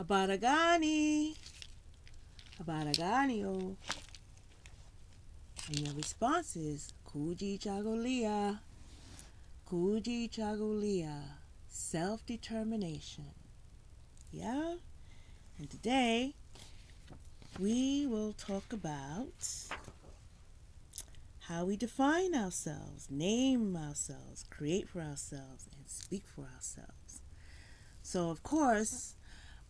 Habari Gani. Habari Gani, oh. And your response is Kujichagulia. Kujichagulia. Self-determination. Yeah? And today, we will talk about how we define ourselves, name ourselves, create for ourselves, and speak for ourselves. So, of course,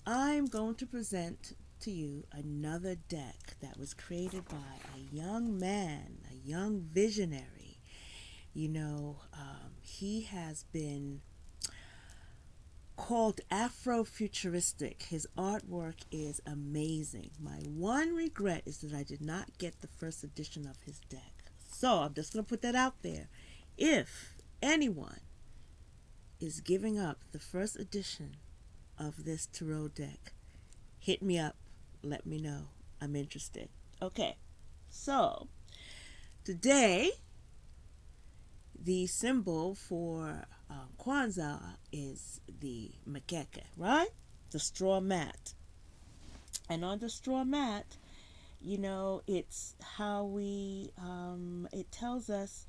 I'm going to present to you another deck that was created by a young man, a young visionary. He has been called Afrofuturistic. His artwork is amazing. My one regret is that I did not get the first edition of his deck. So I'm just going to put that out there. If anyone is giving up the first edition of this tarot deck, hit me up. Let me know. I'm interested. Okay, so today the symbol for Kwanzaa is the mkeke, right? The straw mat. And on the straw mat, it's how it tells us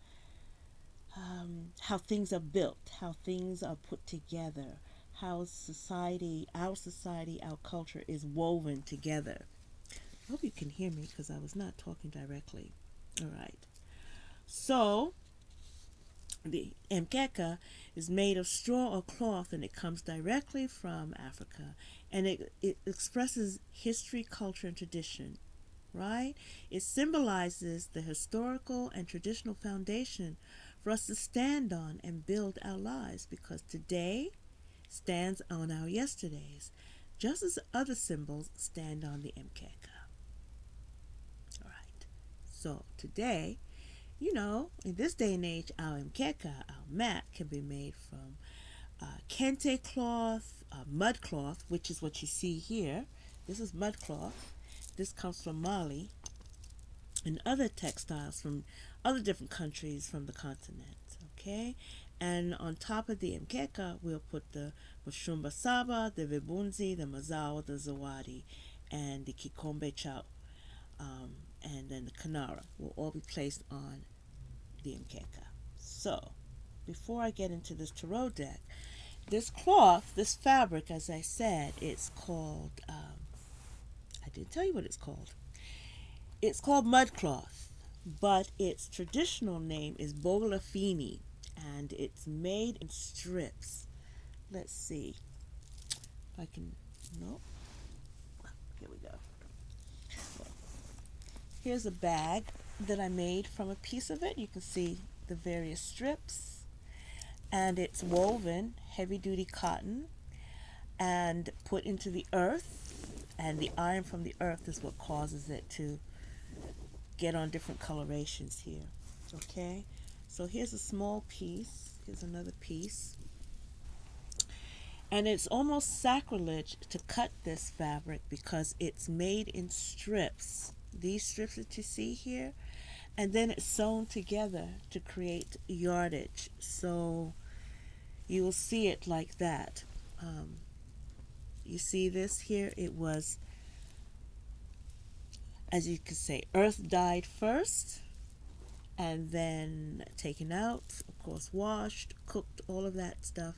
how things are built, how things are put together, how our culture is woven together. I hope you can hear me because I was not talking directly. All right. So, the mkeka is made of straw or cloth, and it comes directly from Africa, and it expresses history, culture, and tradition, right? It symbolizes the historical and traditional foundation for us to stand on and build our lives, because today stands on our yesterdays, just as other symbols stand on the mkeka. All right. So today, in this day and age, our mkeka, our mat, can be made from kente cloth, mud cloth, which is what you see here. This is mud cloth. This comes from Mali, and other textiles from other different countries from the continent. Okay, and on top of the mkeka, we'll put the mushumba saba, the vibunzi, the mazao, the zawadi, and the kikombe chao, and then the kanara will all be placed on the mkeka. So, before I get into this tarot deck, this cloth, this fabric, as I said, it's called, I didn't tell you what it's called. It's called mud cloth, but its traditional name is bolafini, and it's made in strips. Let's see if I can, no, here we go. Here's a bag that I made from a piece of it. You can see the various strips, and it's woven heavy-duty cotton and put into the earth, and the iron from the earth is what causes it to get on different colorations here. Okay, so here's a small piece. Here's another piece. And it's almost sacrilege to cut this fabric because it's made in strips. These strips that you see here, and then it's sewn together to create yardage. So you will see it like that. You see this here? It was, as you could say, earth dyed first, and then taken out, of course, washed, cooked, all of that stuff,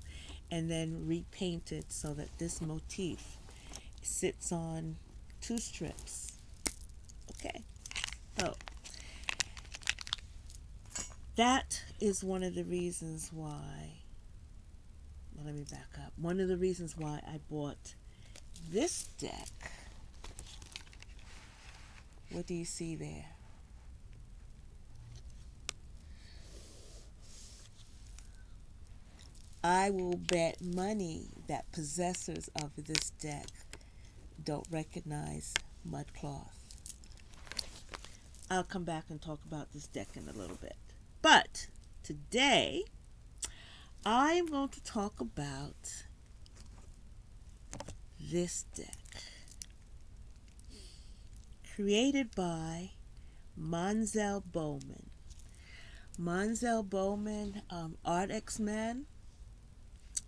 and then repainted so that this motif sits on two strips. Okay, so that is one of the reasons why, well, let me back up. One of the reasons why I bought this deck. What do you see there? I will bet money that possessors of this deck don't recognize mud cloth. I'll come back and talk about this deck in a little bit. But today, I am going to talk about this deck. Created by Manzel Bowman. Manzel Bowman, Art X-Man,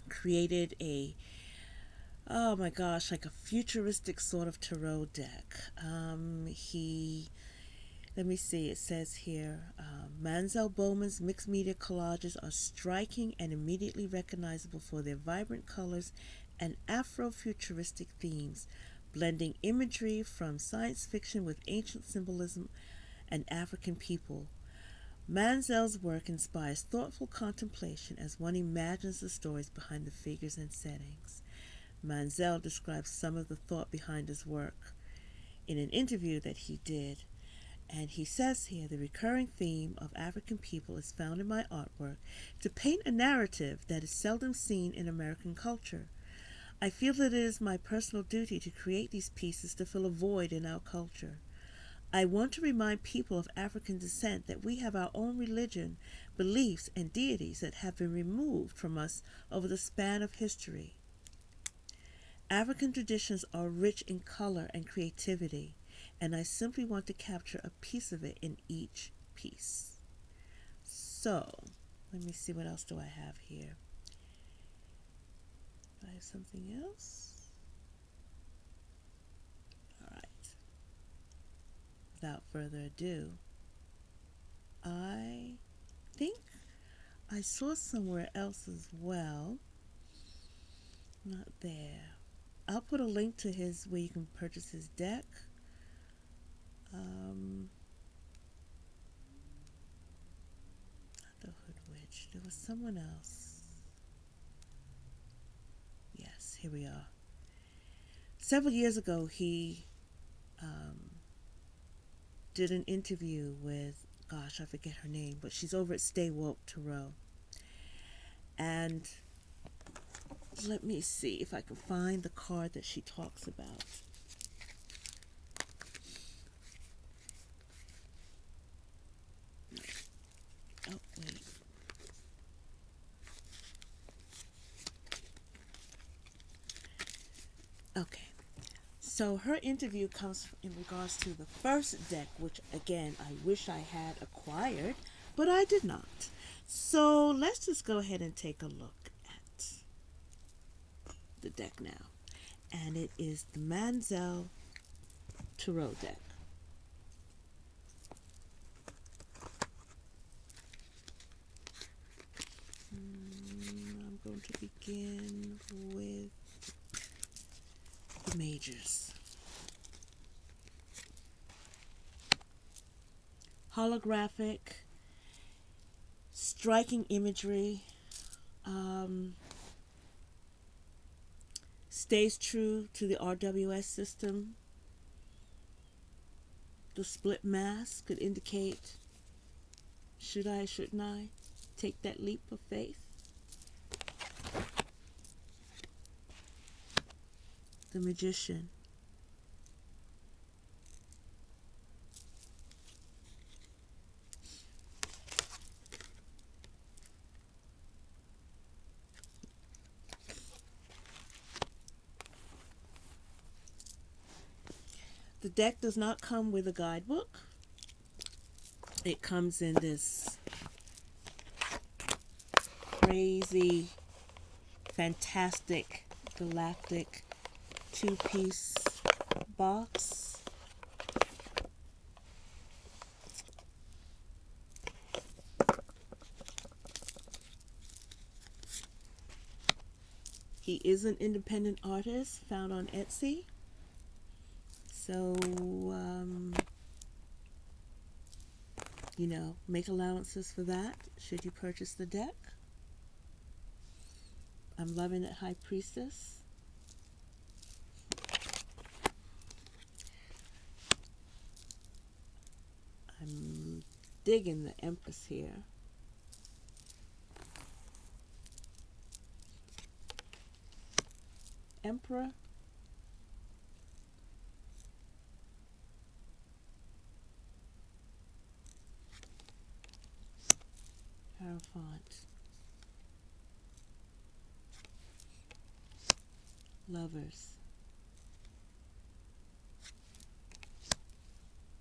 created a Oh my gosh, like a futuristic sort of tarot deck. He Let me see, it says here Manzel Bowman's mixed media collages are striking and immediately recognizable for their vibrant colors and Afrofuturistic themes, blending imagery from science fiction with ancient symbolism and African people. Manzel's work inspires thoughtful contemplation as one imagines the stories behind the figures and settings. Manzel describes some of the thought behind his work in an interview that he did. And he says here, the recurring theme of African people is found in my artwork to paint a narrative that is seldom seen in American culture. I feel that it is my personal duty to create these pieces to fill a void in our culture. I want to remind people of African descent that we have our own religion, beliefs, and deities that have been removed from us over the span of history. African traditions are rich in color and creativity, and I simply want to capture a piece of it in each piece. So, let me see, what else do I have here? Do I have something else? All right. Without further ado, I think I saw somewhere else as well. Not there. I'll put a link to his where you can purchase his deck. Not the Hood Witch. There was someone else. Yes, here we are. Several years ago, he did an interview with, gosh, I forget her name, but she's over at Stay Woke Tarot. And let me see if I can find the card that she talks about. Oh, wait. Okay. So her interview comes in regards to the first deck, which again I wish I had acquired, but I did not. So let's just go ahead and take a look at the deck now. And it is the Manzel Tarot deck. I'm going to begin with the majors. Holographic, striking imagery, stays true to the RWS system. The split mass could indicate, should I, shouldn't I take that leap of faith? The Magician. The deck does not come with a guidebook. It comes in this crazy, fantastic, galactic two-piece box. He is an independent artist found on Etsy. So, make allowances for that should you purchase the deck. I'm loving it, High Priestess. I'm digging the Empress here. Emperor. Hierophant. Lovers.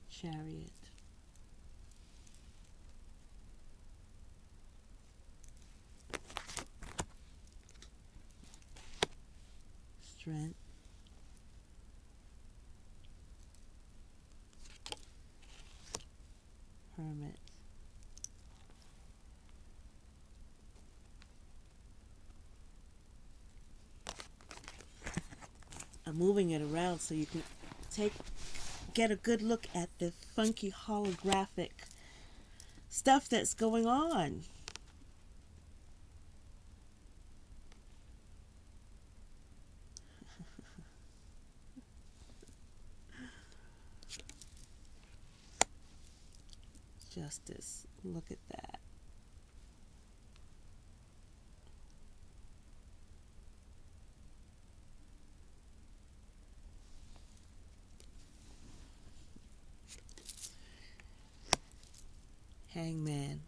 Chariot. strength, hermit, I'm moving it around so you can get a good look at the funky holographic stuff that's going on. Justice, look at that. Hangman.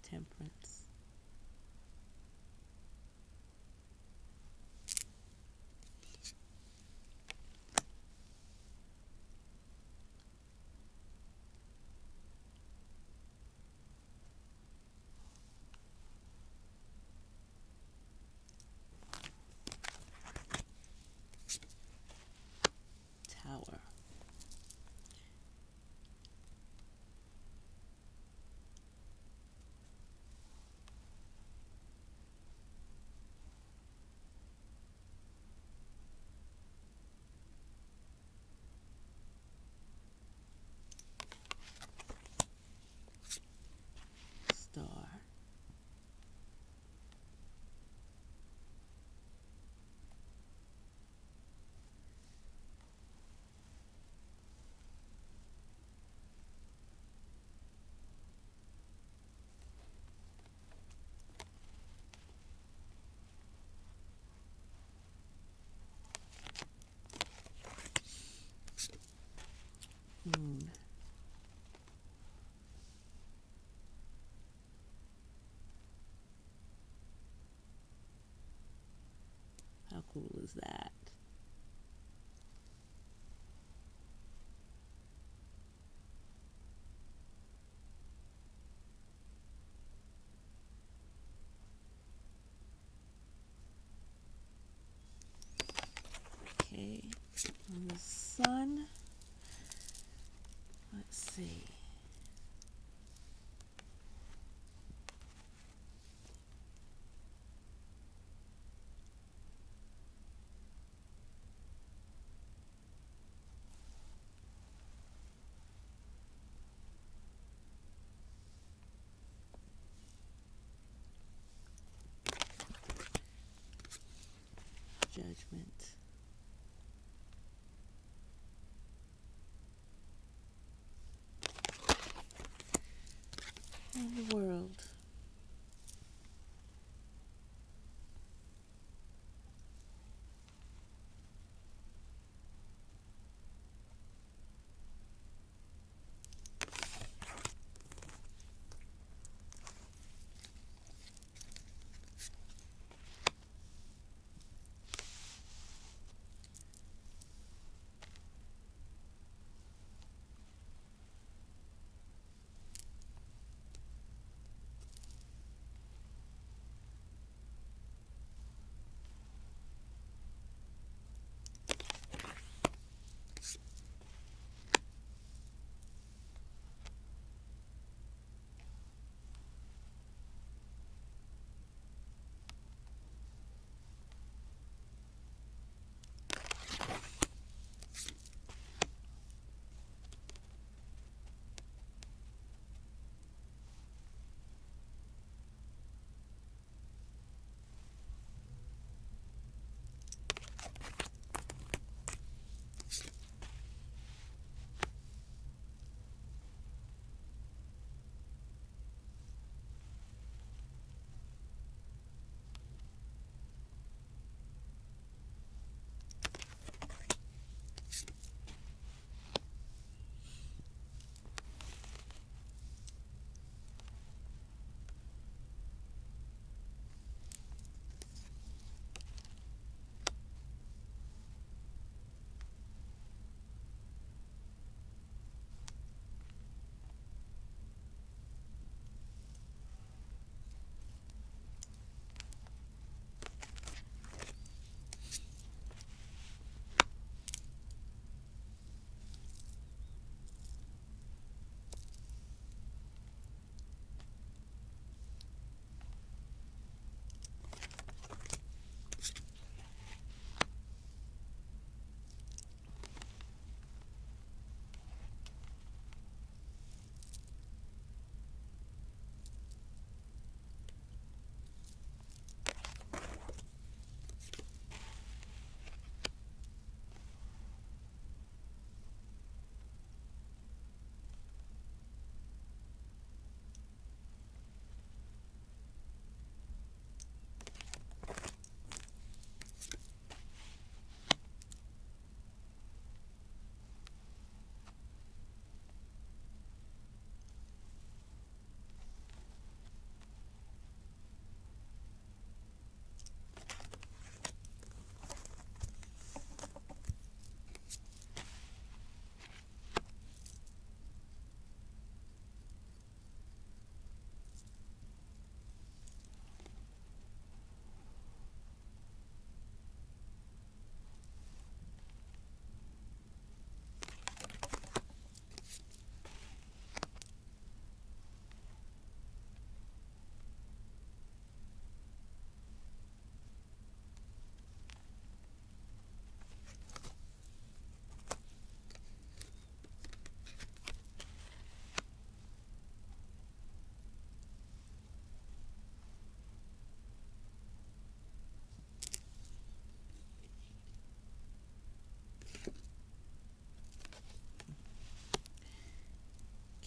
Temperance. Tower. Star. Moon. How cool is that? Okay, on the sun, let's see. Judgment. And the world.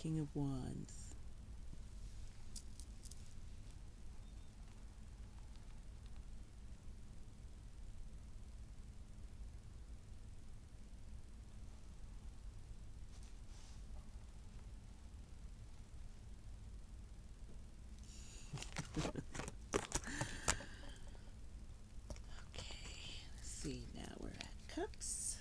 King of Wands. Okay, let's see, now we're at Cups.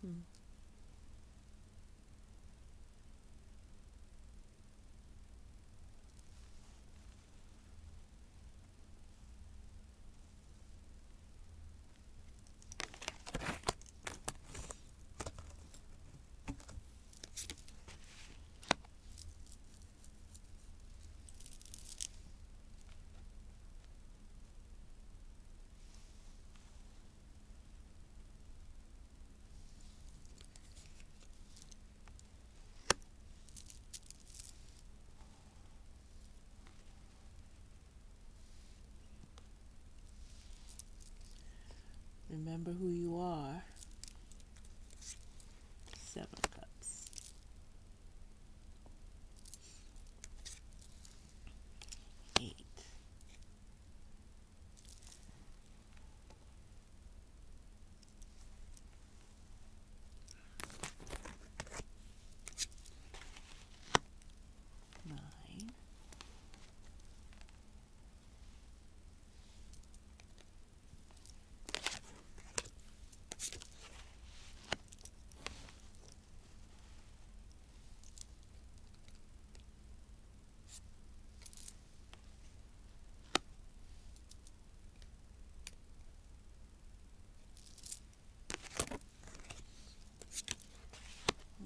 Hmm. Remember who you are. 7 Cups. 8. 9.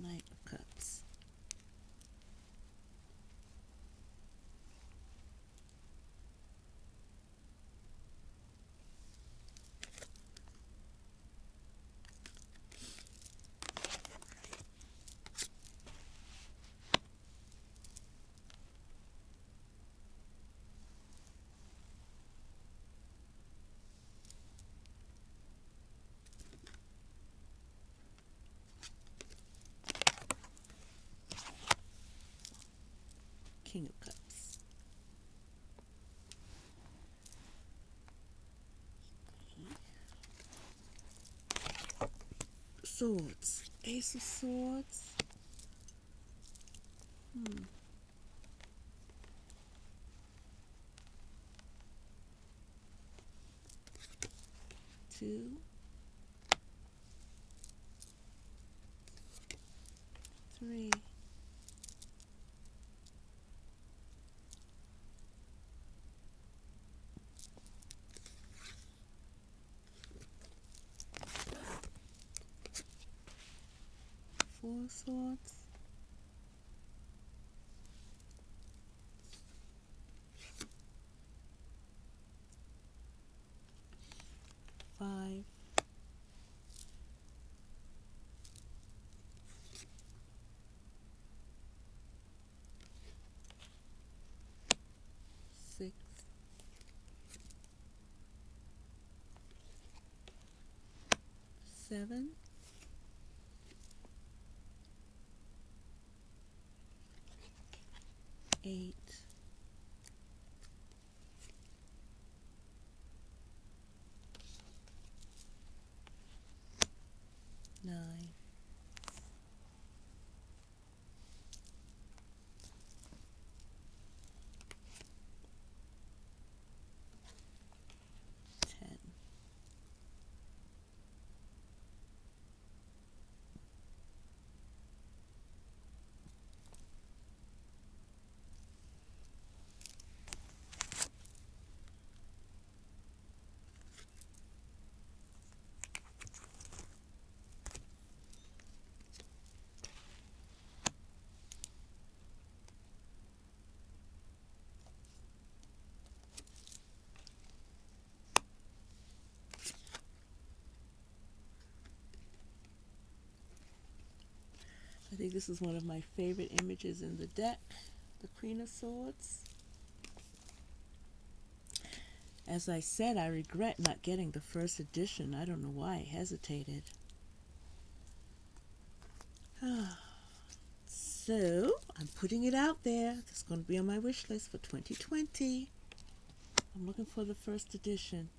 9 of Cups. 10. King of Cups. Swords. Ace of Swords. 2. 3. 4 Swords. 5. 6. 7. 8. 9. 10. think this is one of my favorite images in the deck, the Queen of Swords. As I said, I regret not getting the first edition. I don't know why I hesitated. So, I'm putting it out there. It's going to be on my wish list for 2020. I'm looking for the first edition.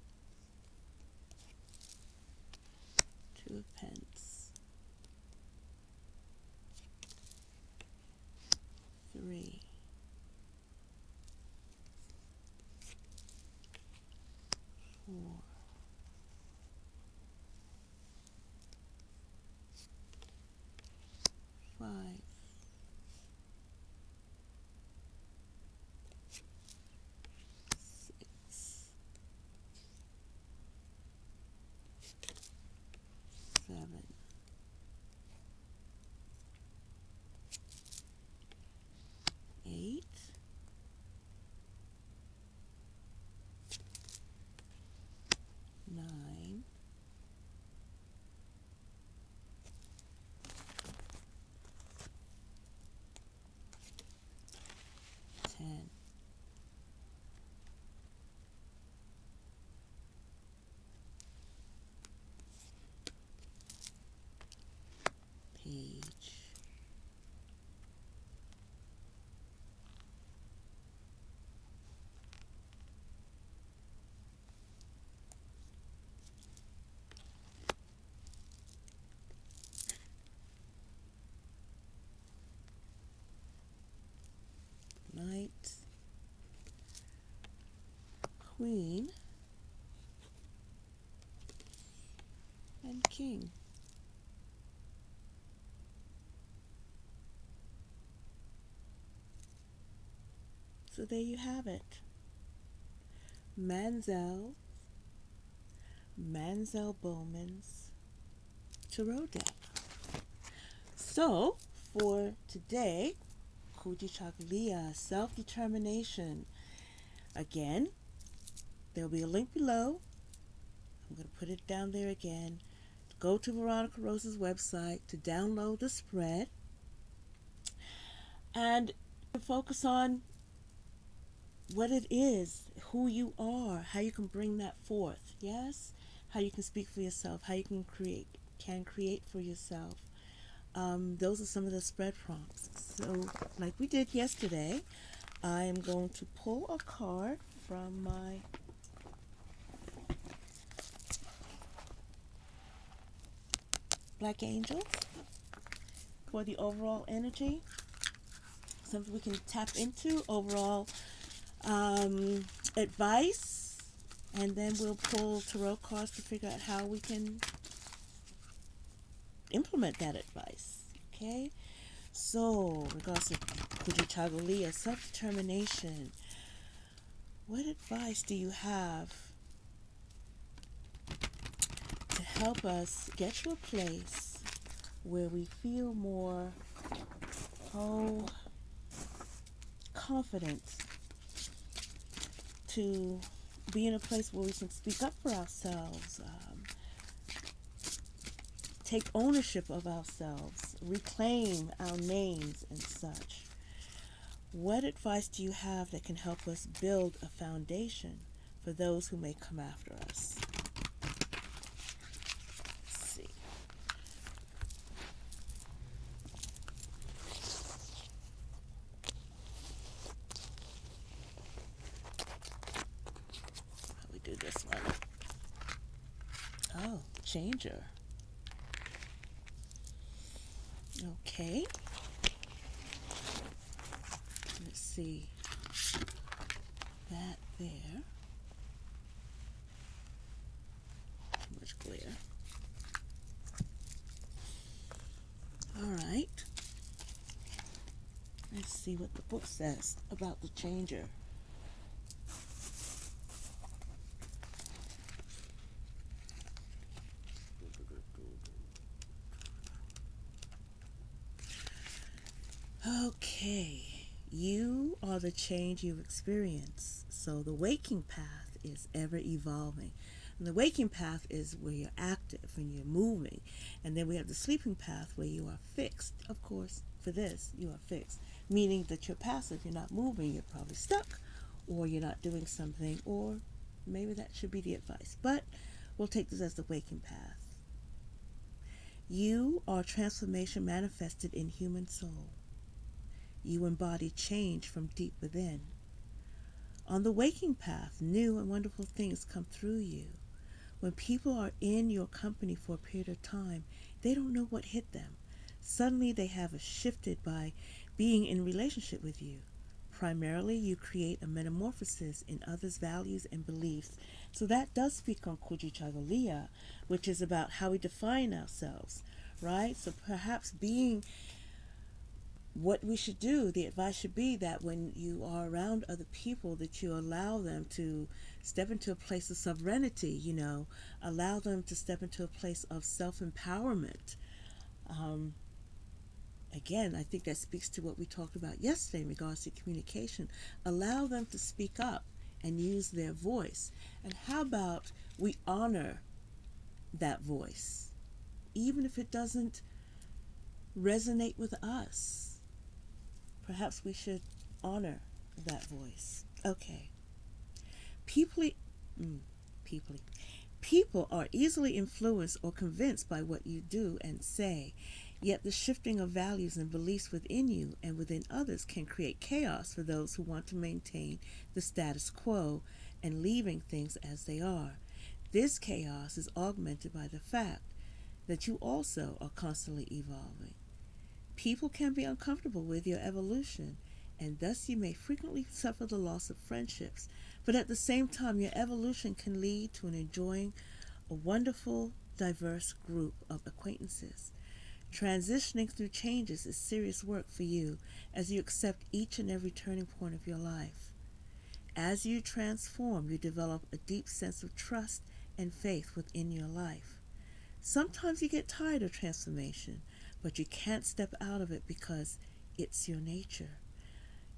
Two of Pence. 3. 4. 5. 6. 7. 8. 9. 10. 8. Queen, and King. So there you have it. Manzel Bowman's Tarot deck. So, for today, Kujichagulia, self-determination. Again, there'll be a link below. I'm going to put it down there again. Go to Veronica Rose's website to download the spread and focus on what it is, who you are, how you can bring that forth. Yes, how you can speak for yourself, how you can create for yourself. Those are some of the spread prompts. So, like we did yesterday, I am going to pull a card from my Black Angels for the overall energy. Something we can tap into, overall advice, and then we'll pull tarot cards to figure out how we can implement that advice. Okay? So, regards to Kujichagulia, self-determination, what advice do you have to help us get to a place where we feel more confident to be in a place where we can speak up for ourselves, take ownership of ourselves, reclaim our names and such? What advice do you have that can help us build a foundation for those who may come after us? Let's see. How do we do this one? Oh, changer. Okay. Let's see. That there. Too much glare. Alright. Let's see what the book says about the changer. Okay, you are the change you experience, so the waking path is ever evolving. And the waking path is where you're active and you're moving. And then we have the sleeping path where you are fixed. Of course, for this, you are fixed, meaning that you're passive, you're not moving, you're probably stuck, or you're not doing something, or maybe that should be the advice. But we'll take this as the waking path. You are transformation manifested in human soul. You embody change from deep within. On the waking path, new and wonderful things come through you. When people are in your company for a period of time, they don't know what hit them. Suddenly they have shifted by being in relationship with you. Primarily, you create a metamorphosis in others' values and beliefs. So that does speak on Kujichagulia, which is about how we define ourselves, right? So perhaps being what we should do, the advice should be that when you are around other people, that you allow them to step into a place of sovereignty, allow them to step into a place of self-empowerment. Again, I think that speaks to what we talked about yesterday in regards to communication. Allow them to speak up and use their voice. And how about we honor that voice, even if it doesn't resonate with us? Perhaps we should honor that voice. Okay. People are easily influenced or convinced by what you do and say, yet the shifting of values and beliefs within you and within others can create chaos for those who want to maintain the status quo and leaving things as they are. This chaos is augmented by the fact that you also are constantly evolving. People can be uncomfortable with your evolution, and thus you may frequently suffer the loss of friendships. But at the same time, your evolution can lead to enjoying a wonderful, diverse group of acquaintances. Transitioning through changes is serious work for you as you accept each and every turning point of your life. As you transform, you develop a deep sense of trust and faith within your life. Sometimes you get tired of transformation, but you can't step out of it because it's your nature.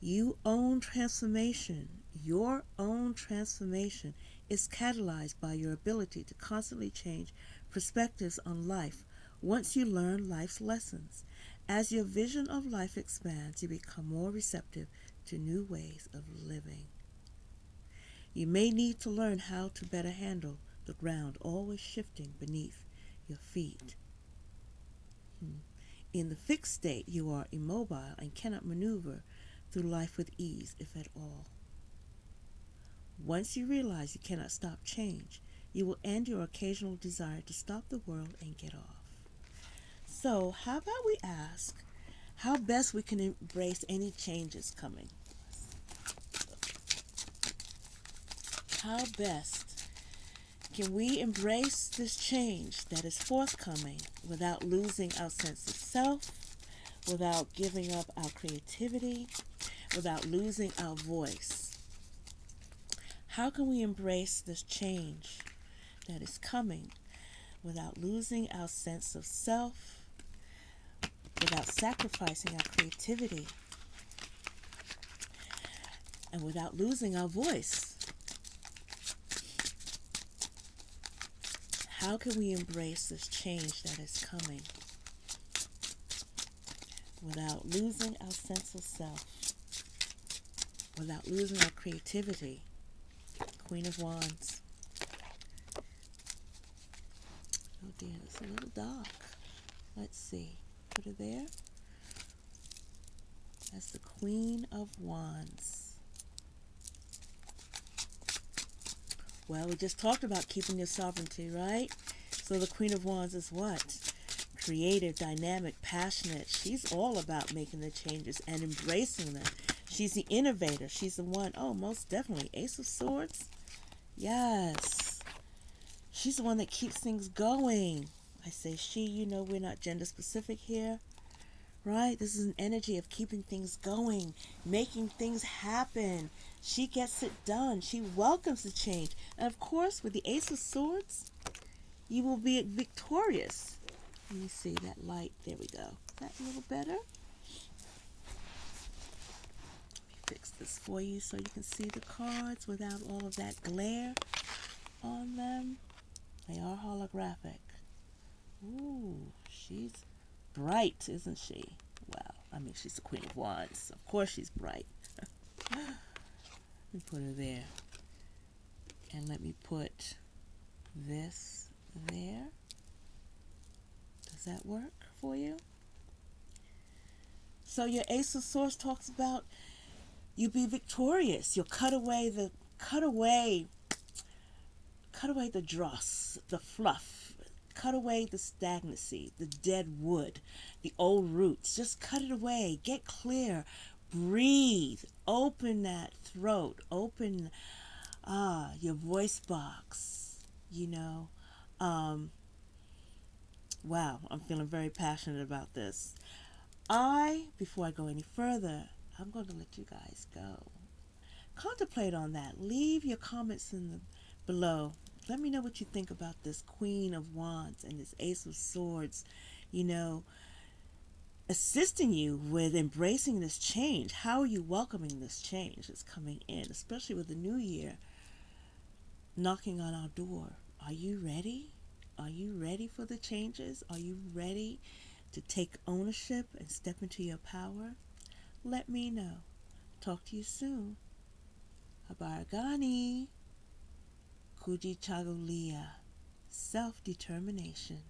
You own transformation. Your own transformation is catalyzed by your ability to constantly change perspectives on life once you learn life's lessons. As your vision of life expands, you become more receptive to new ways of living. You may need to learn how to better handle the ground always shifting beneath your feet. In the fixed state, you are immobile and cannot maneuver through life with ease, if at all. Once you realize you cannot stop change, you will end your occasional desire to stop the world and get off. So, how about we ask how best we can embrace any changes coming? How best can we embrace this change that is forthcoming without losing our sense of self, without giving up our creativity, without losing our voice? How can we embrace this change that is coming without losing our sense of self, without sacrificing our creativity, and without losing our voice? How can we embrace this change that is coming without losing our sense of self, without losing our creativity? Queen of Wands. Oh dear, it's a little dark. Let's see. Put her there. That's the Queen of Wands. Well, we just talked about keeping your sovereignty, right? So the Queen of Wands is what? Creative, dynamic, passionate. She's all about making the changes and embracing them. She's the innovator. She's the one. Oh, most definitely. Ace of Swords. Yes. She's the one that keeps things going. I say she, we're not gender specific here. Right? This is an energy of keeping things going, making things happen. She gets it done. She welcomes the change. And of course, with the Ace of Swords, you will be victorious. Let me see that light. There we go. Is that a little better? Let me fix this for you so you can see the cards without all of that glare on them. They are holographic. Ooh, she's bright, isn't she? Wow, I mean, she's the Queen of Wands. Of course she's bright. Let me put her there. And let me put this there. Does that work for you? So your Ace of Swords talks about you be victorious. You'll cut away the dross, the fluff, cut away the stagnancy, the dead wood, the old roots. Just cut it away. Get clear. Breathe. Open that throat. Open your voice box. Wow, I'm feeling very passionate about this. Before I go any further, I'm going to let you guys go. Contemplate on that. Leave your comments below. Let me know what you think about this Queen of Wands and this Ace of Swords, assisting you with embracing this change. How are you welcoming this change that's coming in, especially with the new year knocking on our door? Are you ready? Are you ready for the changes? Are you ready to take ownership and step into your power? Let me know. Talk to you soon. Habari Gani. Kujichagulia. Self-determination.